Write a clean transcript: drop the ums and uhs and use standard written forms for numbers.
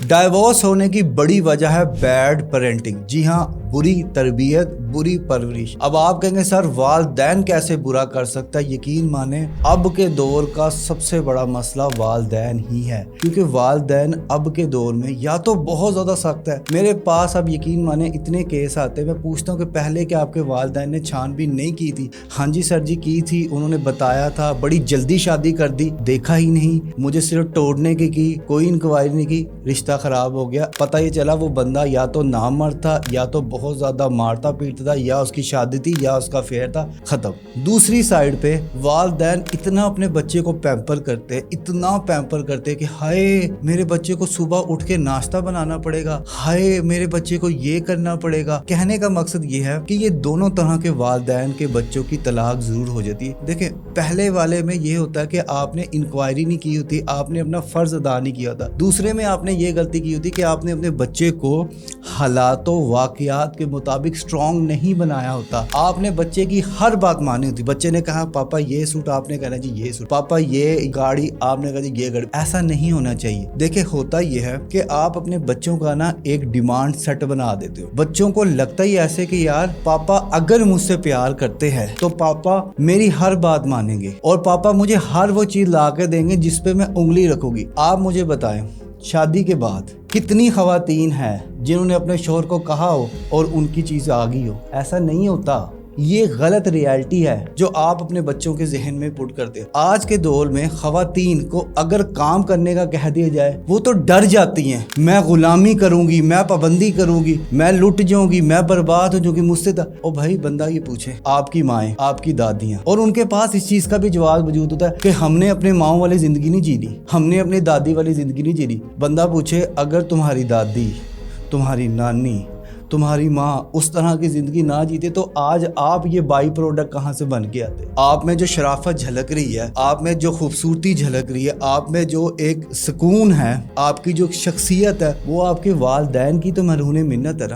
Divorce होने की बड़ी वजह है बैड पेरेंटिंग। जी हाँ, बुरी तरबियत, बुरी परवरिश। अब आप कहेंगे सर वालदैन कैसे बुरा कर सकता है? यकीन माने अब के दौर का सबसे बड़ा मसला वालदैन ही है, क्योंकि वालदैन अब के दौर में या तो बहुत ज्यादा सख्त है। मेरे पास अब यकीन माने इतने केस आते हैं, मैं पूछता हूँ कि पहले क्या आपके वालदैन ने छानबीन नहीं की थी? हाँ जी सर जी की थी, उन्होंने बताया था, बड़ी जल्दी शादी कर दी, देखा ही नहीं, मुझे सिर्फ तोड़ने की कोई इंक्वायरी नहीं की, रिश्ता खराब हो गया। पता ये चला वो बंदा या तो नामर्द था, या तो बहुत ज्यादा मारता पीटता था, या उसकी शादी थी, या उसका अफेयर था, खत्म। दूसरी साइड पे वालदैन इतना अपने बच्चे को पैम्पर करते, इतना पैम्पर करते कि हाय मेरे बच्चे को सुबह उठ के नाश्ता बनाना पड़ेगा, हाय मेरे बच्चे को ये करना पड़ेगा। कहने का मकसद ये है कि ये दोनों तरह के वालदैन के बच्चों की तलाक जरूर हो जाती है। देखें, पहले वाले में ये होता है कि आपने इंक्वायरी नहीं की होती, आपने अपना फर्ज अदा नहीं किया होता। दूसरे में आपने ये गलती की होती कि आपने अपने बच्चे को हालातों वाकयात के मुताबिक स्ट्रॉन्ग नहीं बनाया होता। आपने बच्चे की हर बात मानी होती। बच्चे ने कहा पापा ये सूट, आपने कहना जी ये सूट, पापा ये गाड़ी, आपने कहा जी ये गाड़ी। ऐसा नहीं होना चाहिए। देखिए, होता ये है कि आप अपने बच्चों का ना एक डिमांड सेट बना देते हो। बच्चों को लगता ही ऐसे कि यार पापा अगर मुझसे प्यार करते हैं तो पापा मेरी हर बात मानेंगे, और पापा मुझे हर वो चीज ला के देंगे जिस पे मैं उंगली रखूंगी। आप मुझे बताएं, शादी के बाद कितनी खवातीन हैं जिन्होंने अपने शोहर को कहा हो और उनकी चीज आ गई हो? ऐसा नहीं होता। ये गलत रियलिटी है जो आप अपने बच्चों के जहन में पुट करते हो। आज के दौर में खवातीन को अगर काम करने का कह दिया जाए वो तो डर जाती हैं। मैं गुलामी करूंगी, मैं पाबंदी करूंगी, मैं लुट जाऊंगी, मैं बर्बाद हो जाऊंगी, मुझसे ओ भाई बंदा ये पूछे आपकी माएँ, आपकी दादियाँ, और उनके पास इस चीज का भी जवाब मौजूद होता है कि हमने अपने माओ वाली जिंदगी नहीं जी ली, हमने अपनी दादी वाली जिंदगी नहीं जी ली। बंदा पूछे अगर तुम्हारी दादी, तुम्हारी नानी, तुम्हारी माँ उस तरह की जिंदगी ना जीते तो आज आप ये बाई प्रोडक्ट कहाँ से बन के आते? आप में जो शराफत झलक रही है, आप में जो खूबसूरती झलक रही है, आप में जो एक सुकून है, आपकी जो शख्सियत है, वो आपके वालदैन की तो मरहून मिन्नत है ना।